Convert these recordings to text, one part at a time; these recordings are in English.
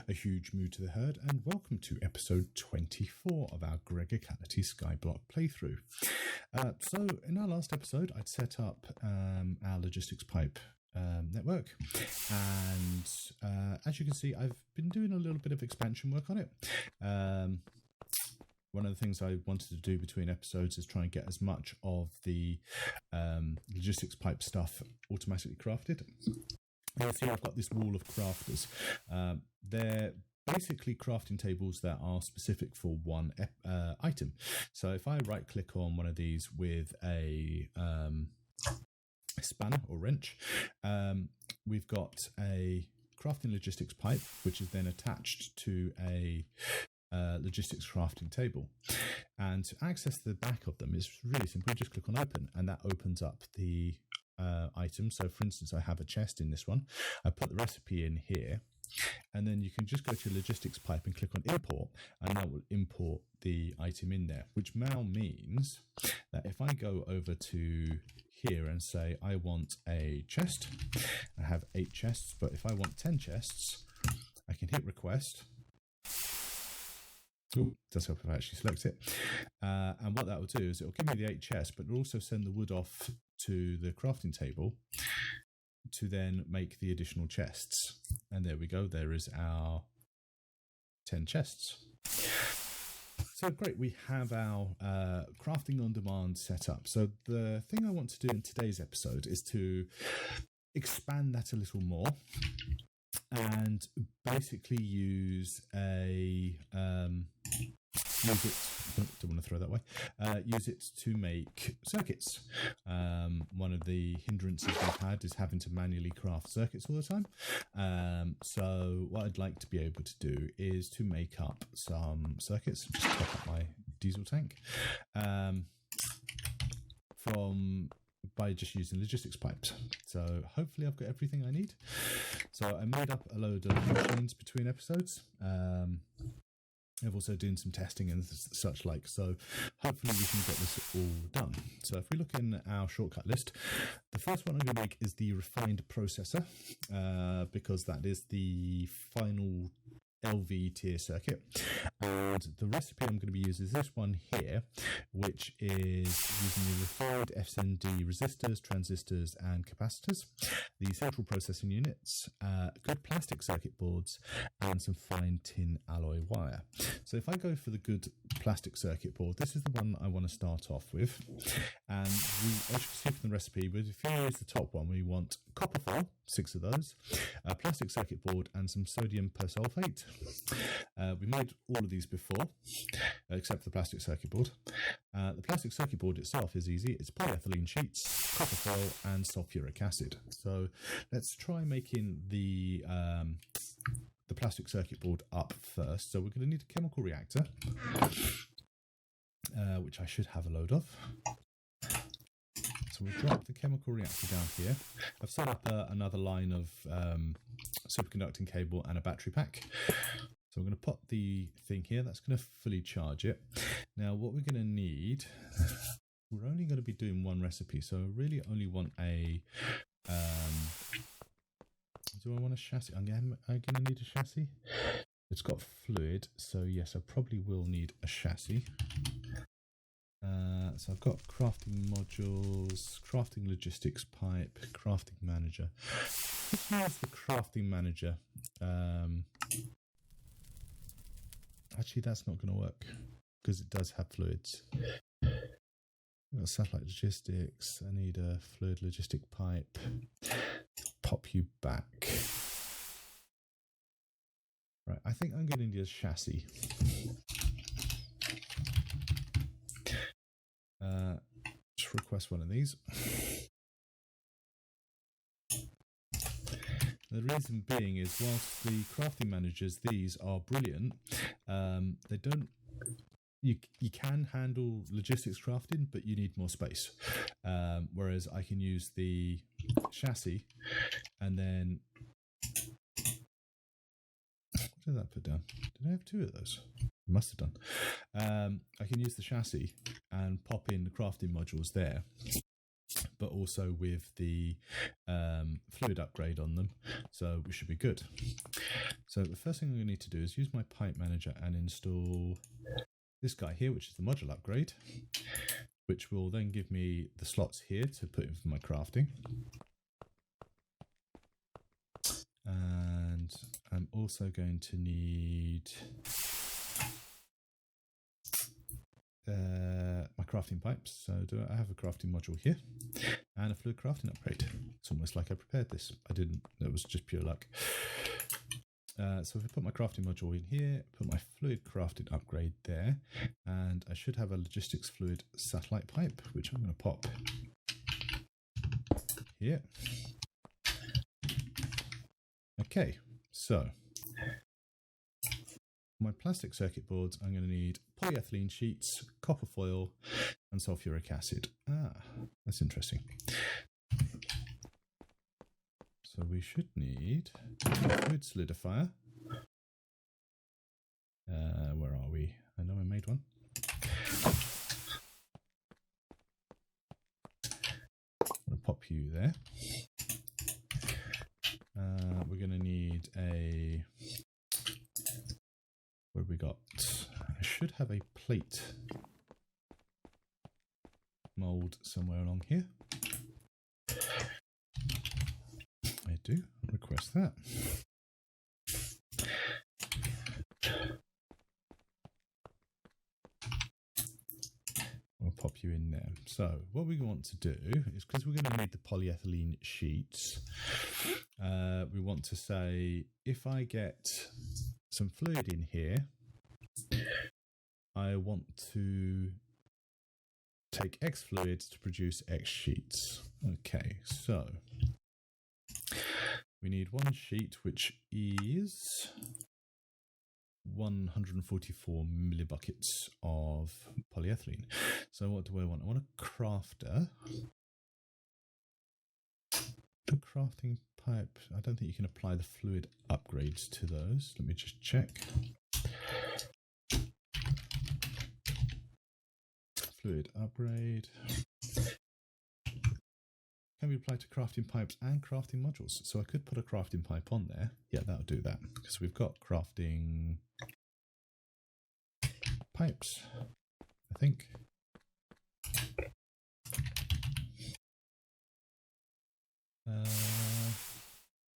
A huge moo to the herd, and welcome to episode 24 of our Gregicality Skyblock playthrough. So in our last episode, I'd set up our logistics pipe network, and as you can see, I've been doing a little bit of expansion work on it. One of the things I wanted to do between episodes is try and get as much of the logistics pipe stuff automatically crafted. You see, I've got this wall of crafters. They're basically crafting tables that are specific for one item. So if I right click on one of these with a spanner or wrench, we've got a crafting logistics pipe, which is then attached to a logistics crafting table. And to access the back of them is really simple. You just click on open, and that opens up the item. So for instance, I have a chest in this one. I put the recipe in here, and then you can just go to your logistics pipe and click on import, and that will import the item in there, which now means that if I go over to here and say I want a chest, I have 8 chests, but if I want 10 chests, I can hit request. Ooh, does help if I actually select it. And what that will do is it will give me the 8 chests, but it will also send the wood off to the crafting table to then make the additional chests. And there we go. There is our 10 chests. So great, we have our crafting on demand set up. So the thing I want to do in today's episode is to expand that a little more and basically use it to make circuits. One of the hindrances we've had is having to manually craft circuits all the time. So what I'd like to be able to do is to make up some circuits. Just top up my diesel tank by just using logistics pipes. So hopefully I've got everything I need. So I made up a load of machines between episodes. I've also done some testing and such like, so hopefully we can get this all done. So if we look in our shortcut list, the first one I'm going to make is the refined processor, because that is the final LV tier circuit, and the recipe I'm going to be using is this one here, which is using the refined Smd resistors, transistors and capacitors, the central processing units, good plastic circuit boards, and some fine tin alloy wire. So if I go for the good plastic circuit board, this is the one I want to start off with, and as you can see from the recipe, if you use the top one, we want copper foil, 6 of those, a plastic circuit board, and some sodium persulfate. We made all of these before, except for the plastic circuit board. The plastic circuit board itself is easy. It's polyethylene sheets, copper foil, and sulfuric acid. So let's try making the plastic circuit board up first. So we're going to need a chemical reactor, which I should have a load of. So we'll drop the chemical reactor down here. I've set up another line of superconducting cable and a battery pack. So I'm going to put the thing here. That's going to fully charge it. Now what we're going to need, we're only going to be doing one recipe. So I really only want a, do I want a chassis? I'm going to need a chassis. It's got fluid. So yes, I probably will need a chassis. So I've got crafting modules, crafting logistics pipe, crafting manager. Let's use the crafting manager. Actually, that's not going to work because it does have fluids. I've got satellite logistics. I need a fluid logistic pipe. Pop you back. Right, I think I'm going to need a chassis. Just request one of these. The reason being is, whilst the crafting managers, these are brilliant, they don't. You can handle logistics crafting, but you need more space. Whereas I can use the chassis, and then what did that put down? Did I have 2 of those? Must have done. I can use the chassis and pop in the crafting modules there. but also with the fluid upgrade on them, so we should be good. So the first thing I'm going to need to do is use my pipe manager and install this guy here, which is the module upgrade, which will then give me the slots here to put in for my crafting. And I'm also going to need my crafting pipes. So I have a crafting module here and a fluid crafting upgrade. It's almost like I prepared this. I didn't, it was just pure luck. So if I put my crafting module in here, put my fluid crafting upgrade there, and I should have a logistics fluid satellite pipe, which I'm going to pop here. Okay, so my plastic circuit boards, I'm going to need polyethylene sheets, copper foil, and sulfuric acid. Ah, that's interesting. So we should need a fluid solidifier. Where are we? I know I made one. I'm going to pop you there. We're going to need a... What have we got? I should have a plate mold somewhere along here. I do. Request that. We'll pop you in there. So what we want to do is, because we're going to need the polyethylene sheets, we want to say, if I get some fluid in here, I want to take X fluid to produce X sheets. Okay, so we need one sheet, which is 144 millibuckets of polyethylene. So what do I want? I want a crafter. The crafting pipe, I don't think you can apply the fluid upgrades to those. Let me just check. Fluid upgrade. Can be applied to crafting pipes and crafting modules. So I could put a crafting pipe on there. Yeah, that'll do that, because we've got crafting pipes, I think.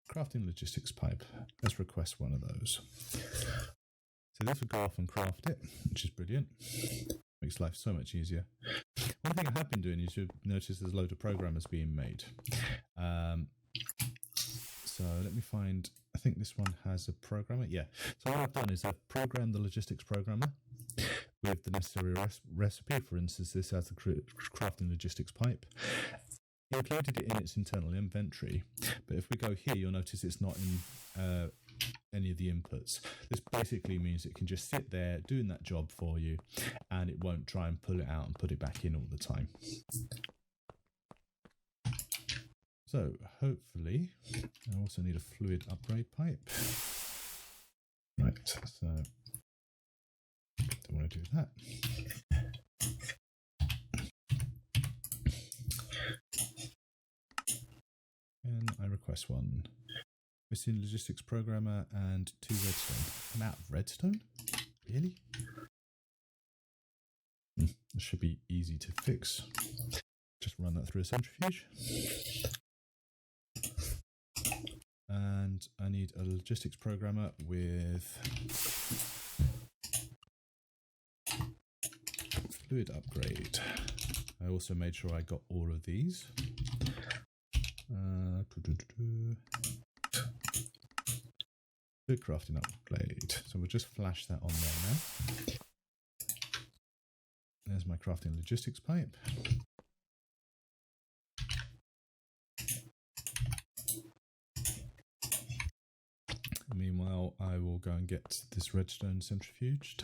Crafting logistics pipe. Let's request one of those. So this will go off and craft it, which is brilliant. Makes life so much easier. One thing I have been doing is you'll notice there's a load of programmers being made. So let me find, I think this one has a programmer. Yeah. So what I've done is I've programmed the logistics programmer with the necessary recipe. For instance, this has the crafting logistics pipe. Included it in its internal inventory, but if we go here, you'll notice it's not in any of the inputs. This basically means it can just sit there doing that job for you, and it won't try and pull it out and put it back in all the time. So hopefully, I also need a fluid upgrade pipe. Right, so don't want to do that. And I request one. Missing logistics programmer and 2 redstone. I'm out of redstone? Really? This should be easy to fix. Just run that through a centrifuge. And I need a logistics programmer with fluid upgrade. I also made sure I got all of these. Fluid crafting upgrade. So we'll just flash that on there now. There's my crafting logistics pipe. Meanwhile, I will go and get this redstone centrifuged.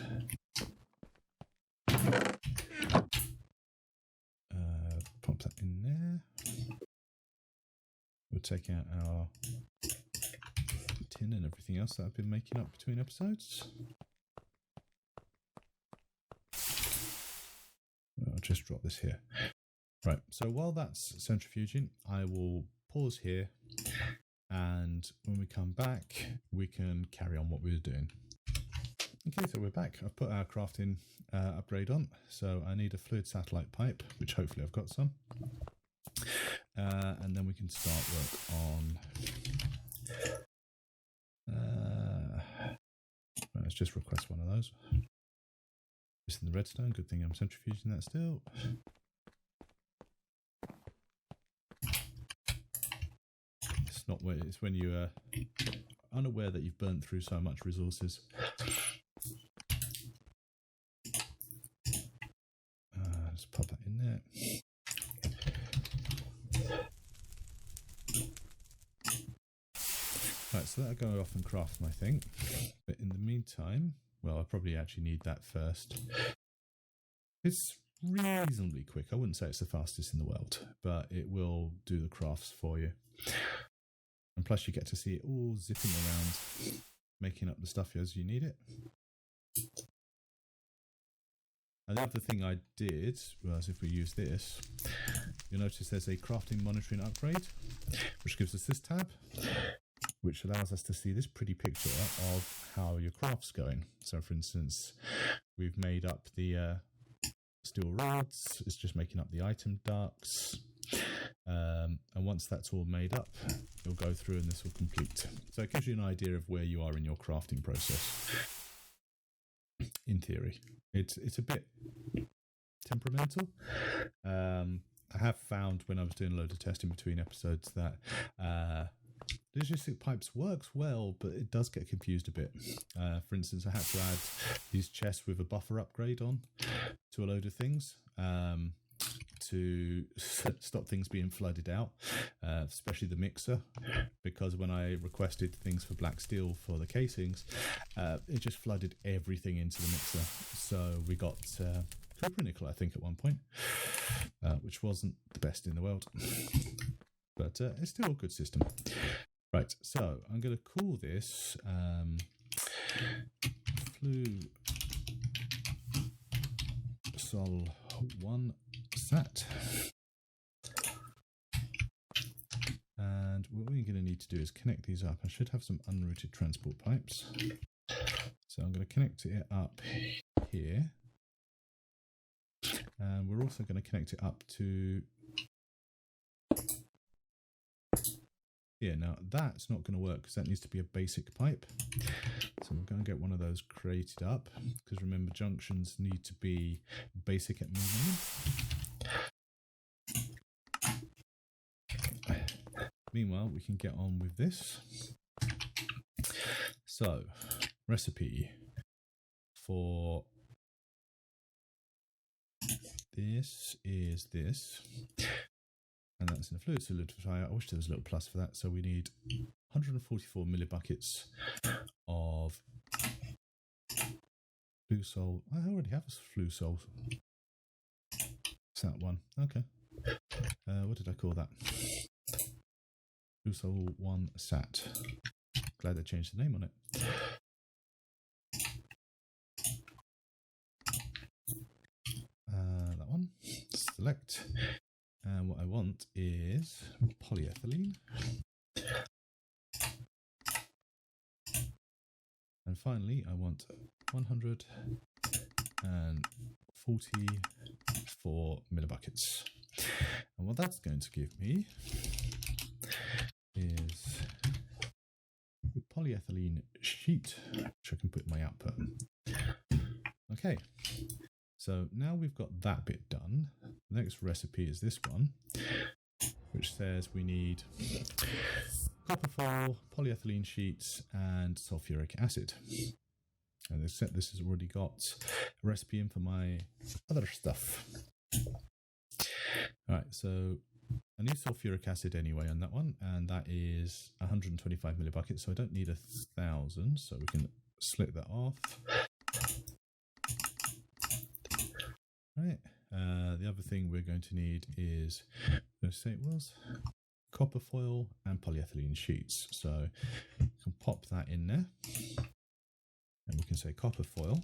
Pop that in there. We'll take out our tin and everything else that I've been making up between episodes. I'll just drop this here. Right, so while that's centrifuging, I will pause here, and when we come back, we can carry on what we were doing. Okay, so we're back. I've put our crafting upgrade on, so I need a fluid satellite pipe, which hopefully I've got some. And then we can start work on... let's just request one of those. Just in the redstone, good thing I'm centrifuging that still. It's not where it's when you're unaware that you've burnt through so much resources. Let's pop that in there. Right, so that'll go off and craft my thing. But in the meantime, well, I probably actually need that first. It's reasonably quick. I wouldn't say it's the fastest in the world, but it will do the crafts for you. And plus you get to see it all zipping around, making up the stuff as you need it. And the other thing I did was, if we use this, you'll notice there's a crafting monitoring upgrade, which gives us this tab, which allows us to see this pretty picture of how your craft's going. So for instance, we've made up the steel rods, it's just making up the item ducts. And once that's all made up, you'll go through and this will complete. So it gives you an idea of where you are in your crafting process. In theory, it's a bit temperamental. I have found when I was doing a load of testing between episodes that logistic pipes works well, but it does get confused a bit. For instance, I had to add these chests with a buffer upgrade on to a load of things to stop things being flooded out, especially the mixer, because when I requested things for black steel for the casings, it just flooded everything into the mixer. So we got copper nickel, I think, at one point, which wasn't the best in the world, but it's still a good system. Right, so I'm going to call this Flu Sol 1 Sat. And what we're going to need to do is connect these up. I should have some unrouted transport pipes. So I'm going to connect it up here. And we're also going to connect it up to... Yeah, now that's not going to work because that needs to be a basic pipe. So I'm going to get one of those created up, because remember, junctions need to be basic at minimum. Meanwhile, we can get on with this. So, recipe for this is this. And that's in a fluid solidifier. I wish there was a little plus for that. So we need 144 millibuckets of Flu Sol. I already have a Flu Sol. It's that one. Okay. What did I call that? Flu Sol 1 Sat. Glad they changed the name on it. That one. Select. And what I want is polyethylene. And finally, I want 144 millibuckets. And what that's going to give me is a polyethylene sheet, which I can put in my output. Okay. So now we've got that bit done. The next recipe is this one, which says we need copper foil, polyethylene sheets, and sulfuric acid. And this has already got a recipe in for my other stuff. All right, so I need sulfuric acid anyway on that one, and that is 125 millibuckets, so I don't need 1,000, so we can slit that off. Right. The other thing we're going to need is, let's say it was copper foil and polyethylene sheets. So we can pop that in there, and we can say copper foil.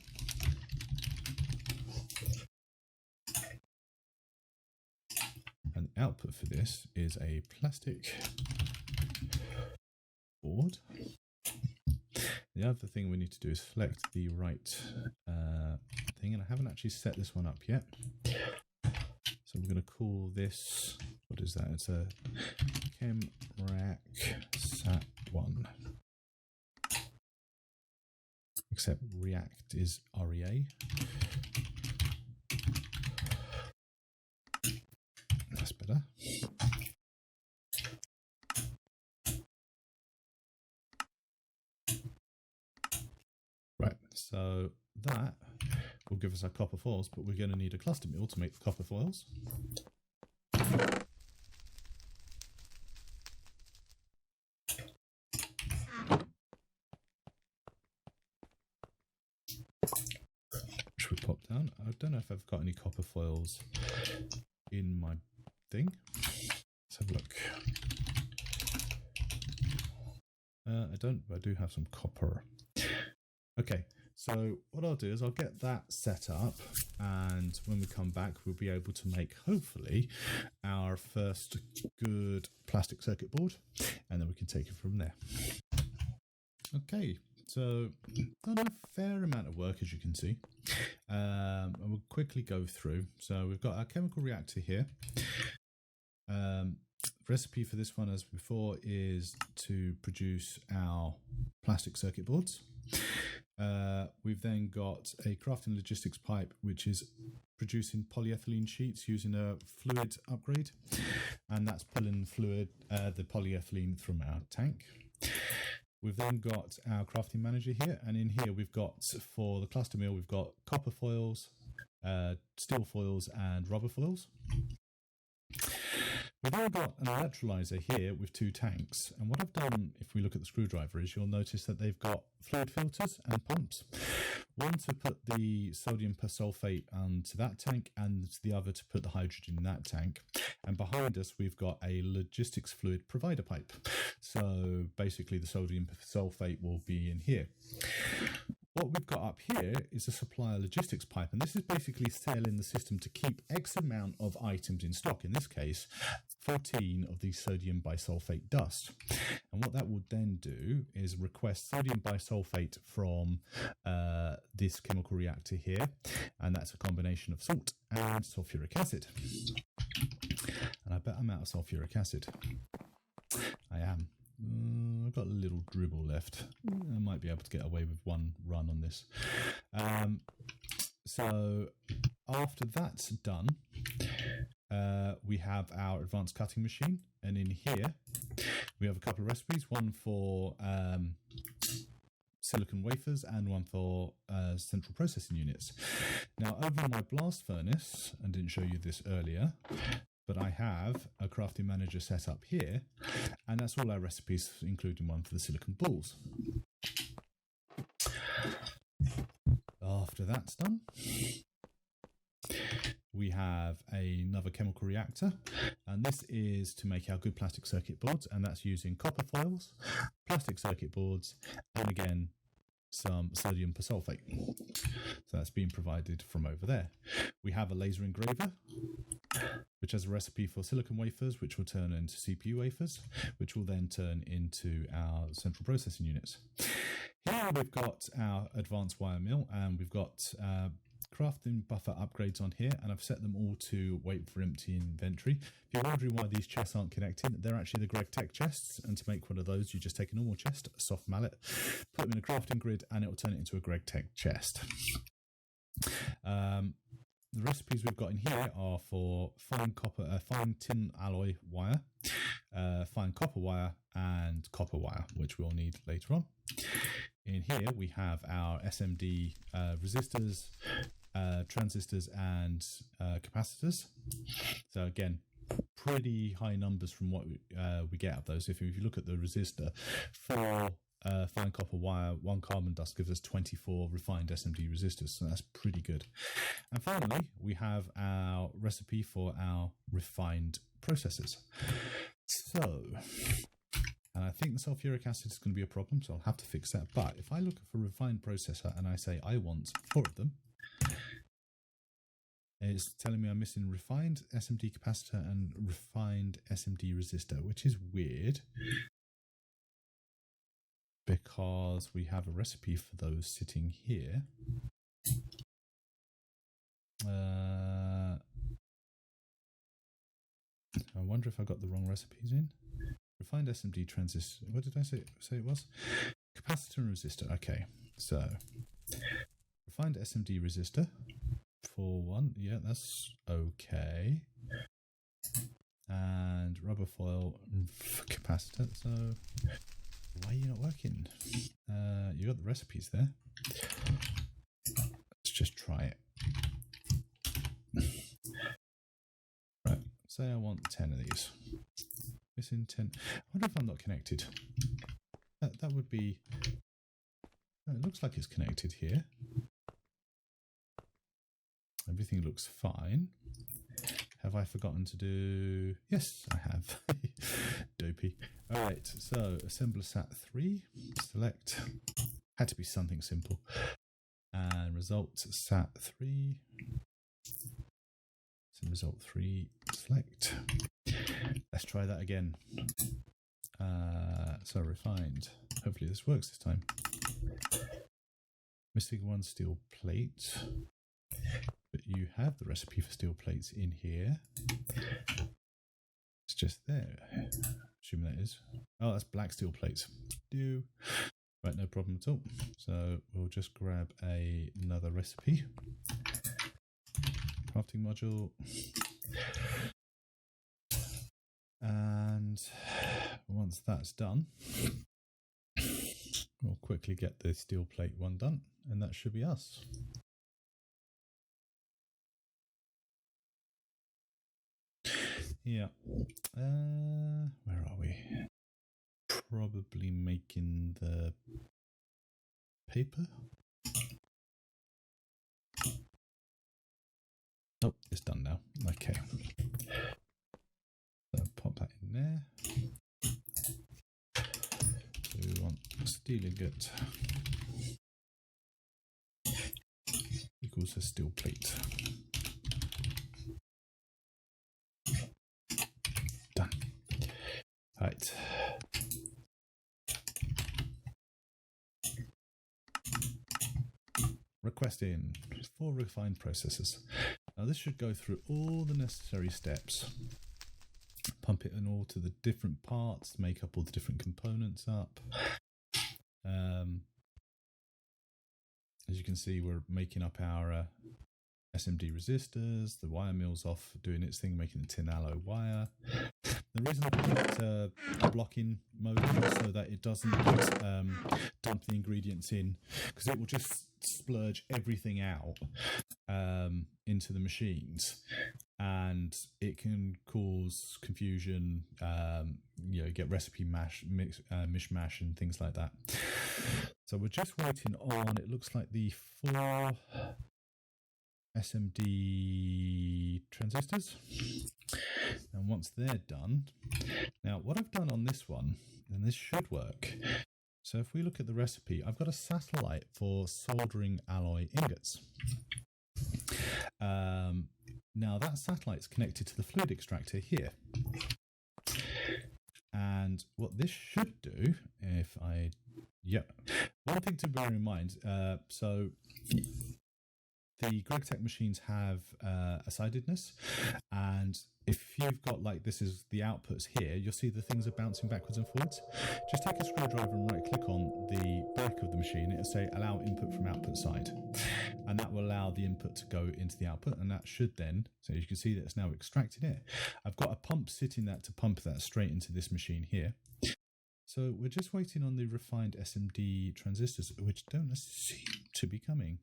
output for this is a plastic board. The other thing we need to do is select the right thing, and I haven't actually set this one up yet. So we're going to call this, what is that? It's a ChemRack Sat1. Except React is REA. That's better. Right, so that will give us our copper foils, but we're going to need a cluster mill to make the copper foils. Which we pop down. I don't know if I've got any copper foils in my thing. Let's have a look. I don't, but I do have some copper. Okay, so what I'll do is I'll get that set up, and when we come back we'll be able to make, hopefully, our first good plastic circuit board, and then we can take it from there. Okay, so done a fair amount of work, as you can see. And we'll quickly go through. So we've got our chemical reactor here. Recipe for this one, as before, is to produce our plastic circuit boards. We've then got a crafting logistics pipe, which is producing polyethylene sheets using a fluid upgrade, and that's pulling fluid, the polyethylene from our tank. We've then got our crafting manager here, and in here we've got, for the cluster mill, we've got copper foils, steel foils and rubber foils. We've then got an electrolyzer here with two tanks, and what I've done, if we look at the screwdriver, is you'll notice that they've got fluid filters and pumps. One to put the sodium persulfate onto that tank, and the other to put the hydrogen in that tank. And behind us we've got a logistics fluid provider pipe. So basically the sodium persulfate will be in here. What we've got up here is a supplier logistics pipe, and this is basically selling the system to keep X amount of items in stock, in this case 14 of the sodium bisulfate dust. And what that would then do is request sodium bisulfate from this chemical reactor here, and that's a combination of salt and sulfuric acid. And I bet I'm out of sulfuric acid. I am. I've got a little dribble left. I might be able to get away with one run on this. So after that's done, we have our advanced cutting machine, and in here we have a couple of recipes, one for silicon wafers and one for central processing units. Now, over in my blast furnace, I didn't show you this earlier, but I have a crafting manager set up here, and that's all our recipes, including one for the silicon balls. After that's done, we have another chemical reactor, and this is to make our good plastic circuit boards, and that's using copper foils, plastic circuit boards, and again some sodium persulfate. So that's being provided from over there. We have a laser engraver, which has a recipe for silicon wafers, which will turn into CPU wafers, which will then turn into our central processing units. Here we've got our advanced wire mill, and we've got crafting buffer upgrades on here, and I've set them all to wait for empty inventory. If you're wondering why these chests aren't connected, they're actually the Gregtech chests, and to make one of those you just take a normal chest, a soft mallet, put them in a crafting grid, and it will turn it into a Gregtech chest. The recipes we've got in here are for fine copper, fine tin alloy wire, fine copper wire, and copper wire, which we'll need later on. In here we have our SMD resistors, transistors, and capacitors. So again, pretty high numbers from what we get out of those. If you look at the resistor, 4 fine copper wire, 1 carbon dust gives us 24 refined SMD resistors, so that's pretty good. And finally, we have our recipe for our refined processors. So, and I think the sulfuric acid is going to be a problem, so I'll have to fix that. But if I look for a refined processor and I say I want 4 of them, It's telling me I'm missing refined SMD capacitor and refined SMD resistor, which is weird because we have a recipe for those sitting here. I wonder if I got the wrong recipes in. Refined SMD transistor. What did I say it was? Capacitor and resistor. Okay, so refined SMD resistor for one. Yeah, that's okay. And rubber foil capacitor. So why are you not working? You got the recipes there. Let's just try it. Right, say I want 10 of these. Missing 10. I wonder if I'm not connected. That would be... It looks like it's connected here. Everything looks fine. Have I forgotten to do... Yes, I have. Dopey. Alright, so assembler SAT 3. Select. Had to be something simple. And result SAT 3. So result 3. Select. Let's try that again. So refined. Hopefully this works this time. Missing one steel plate. But you have the recipe for steel plates in here. It's just there. Assuming that is. Oh, that's black steel plates. Right, no problem at all. So we'll just grab another recipe. Crafting module. And once that's done, we'll quickly get the steel plate one done, and that should be us. Yeah. Where are we? Probably making the paper. Oh, it's done now. Okay. So pop that in there. So we want steel ingot equals a steel plate. Done. Right. Request in for refined processes. Now this should go through all the necessary steps. Pump it in all to the different parts, make up all the different components up. As you can see, we're making up our SMD resistors. The wire mill's off doing its thing, making the tin alloy wire. The reason I put a blocking mode is so that it doesn't dump the ingredients in, because it will just splurge everything out into the machines, and it can cause confusion. You know, get recipe mishmash and things like that. So we're just waiting on, it looks like the 4 SMD transistors, and once they're done, now what I've done on this one, and this should work, so if we look at the recipe, I've got a satellite for soldering alloy ingots. Now that satellite's connected to the fluid extractor here, and what this should do, if I, one thing to bear in mind, so the Gregtech machines have a sidedness, and if you've got, like, this is the outputs here, you'll see the things are bouncing backwards and forwards. Just take a screwdriver and right click on the back of the machine. It'll say allow input from output side, and that will allow the input to go into the output, and that should then, so you can see that it's now extracted it. I've got a pump sitting there to pump that straight into this machine here. So we're just waiting on the refined SMD transistors, which don't seem to be coming.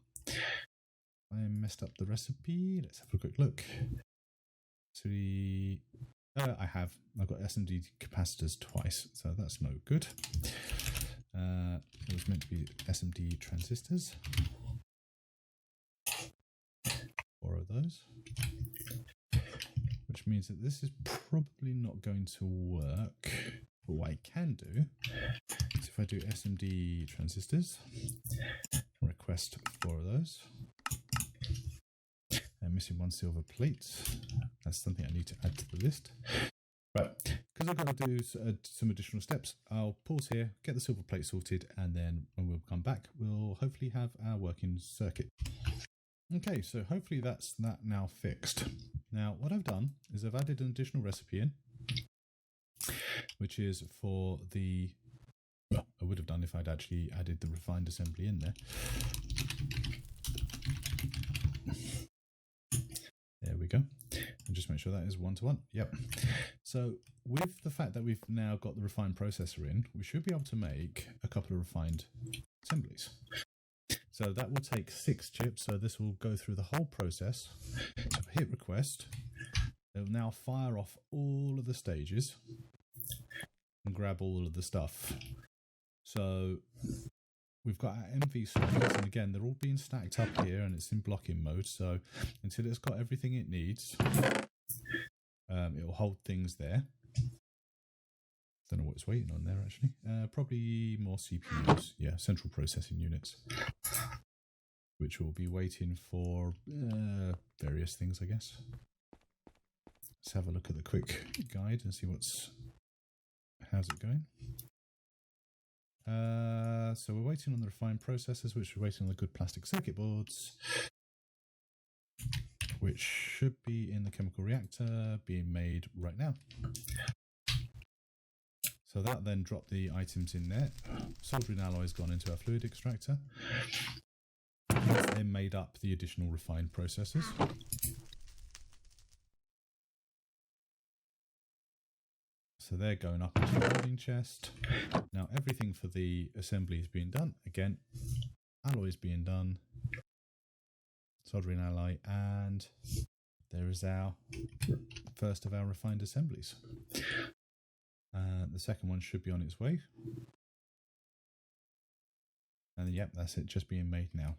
I messed up the recipe. Let's have a quick look. So I've got SMD capacitors twice, so that's no good. It was meant to be SMD transistors. 4 of those, which means that this is probably not going to work. But what I can do is if I do SMD transistors, request 4 of those. missing one silver plate. That's something I need to add to the list. Right, because I've got to do some additional steps, I'll pause here, get the silver plate sorted, and then when we'll come back, we'll hopefully have our working circuit. Okay, so hopefully that's that now fixed. Now, what I've done is I've added an additional recipe in, which is for the, well, I would have done if I'd actually added the refined assembly in there. There we go. And just make sure that is 1-to-1. Yep. So with the fact that we've now got the refined processor in, we should be able to make a couple of refined assemblies. So that will take 6 chips. So this will go through the whole process. So hit request. It will now fire off all of the stages and grab all of the stuff. So we've got our MV sockets, and again, they're all being stacked up here, and it's in blocking mode. So until it's got everything it needs, it will hold things there. Don't know what it's waiting on there, actually. Probably more CPUs. Yeah, central processing units, which will be waiting for various things, I guess. Let's have a look at the quick guide and see how's it going. So we're waiting on the refined processors, which we're waiting on the good plastic circuit boards, which should be in the chemical reactor being made right now. So that then dropped the items in there. Soldering alloy has gone into our fluid extractor. That's then made up the additional refined processors. So they're going up into the holding chest. Now everything for the assembly is being done. Again, alloy is being done. Soldering alloy, and there is our first of our refined assemblies. The second one should be on its way. And yep, that's it, just being made now.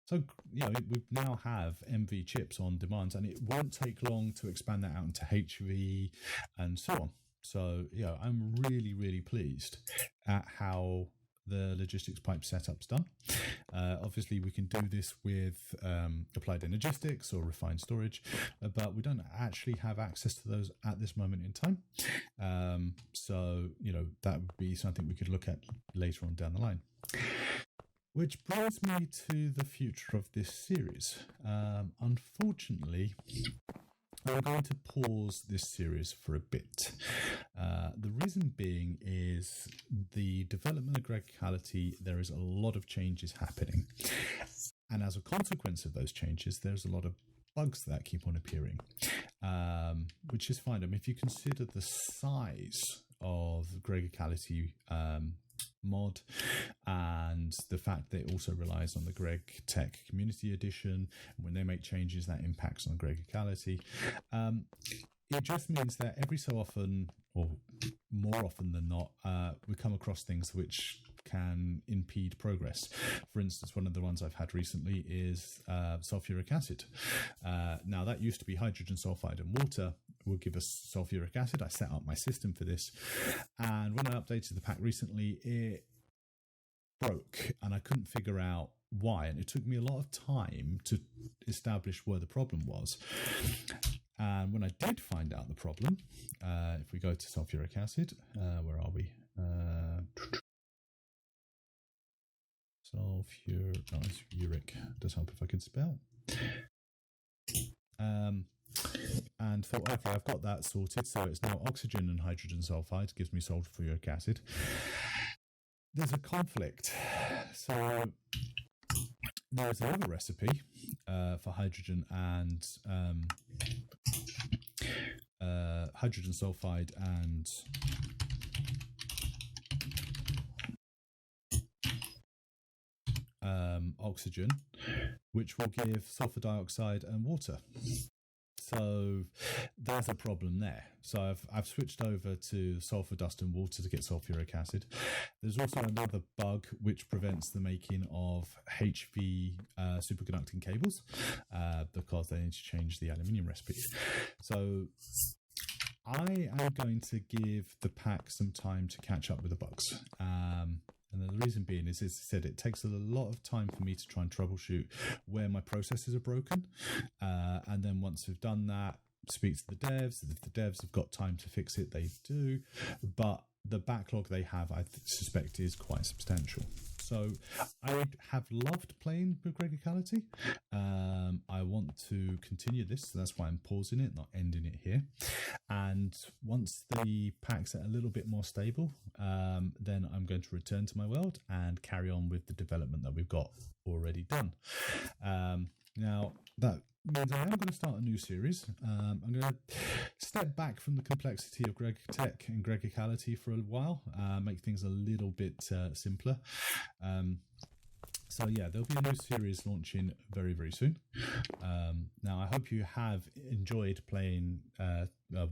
So, you know, we now have MV chips on demand, and it won't take long to expand that out into HV and so on. So, yeah, I'm really, really pleased at how the logistics pipe setup's done. Obviously, we can do this with applied energistics or refined storage, but we don't actually have access to those at this moment in time. So, you know, that would be something we could look at later on down the line. Which brings me to the future of this series. Unfortunately, I'm going to pause this series for a bit. The reason being is the development of Gregicality, there is a lot of changes happening. And as a consequence of those changes, there's a lot of bugs that keep on appearing, which is fine. I mean, if you consider the size of Gregicality mod and the fact that it also relies on the Gregtech community edition, and when they make changes that impacts on Gregicality, it just means that every so often, or more often than not, we come across things which can impede progress. For instance, one of the ones I've had recently is sulfuric acid. Now that used to be hydrogen sulfide and water will give us sulfuric acid. I set up my system for this, and when I updated the pack recently, it broke and I couldn't figure out why, and it took me a lot of time to establish where the problem was. And when I did find out the problem, if we go to sulfuric acid, where are we? It's uric. Does help if I can spell. And thought, okay, I've got that sorted. So it's now oxygen and hydrogen sulfide, gives me sulfuric acid. There's a conflict. So there's another recipe for hydrogen and hydrogen sulfide and oxygen, which will give sulfur dioxide and water. So there's a problem there. So I've switched over to sulfur dust and water to get sulfuric acid. There's also another bug which prevents the making of HV superconducting cables because they need to change the aluminium recipe. So I am going to give the pack some time to catch up with the bugs. And the reason being is, as I said, it takes a lot of time for me to try and troubleshoot where my processes are broken. And then once we've done that, speak to the devs. If the devs have got time to fix it, they do. But the backlog they have, I suspect, is quite substantial. So I have loved playing with Gregicality. I want to continue this, so that's why I'm pausing it, not ending it here. And once the packs are a little bit more stable, then I'm going to return to my world and carry on with the development that we've got already done. Now, that means I am going to start a new series. I'm going to step back from the complexity of Gregtech and Gregicality for a while, make things a little bit simpler. So yeah, there'll be a new series launching very, very soon. Now, I hope you have enjoyed playing,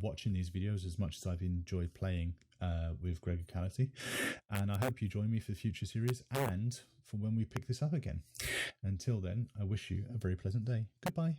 watching these videos as much as I've enjoyed playing with Gregicality. And I hope you join me for the future series and for when we pick this up again. Until then, I wish you a very pleasant day. Goodbye.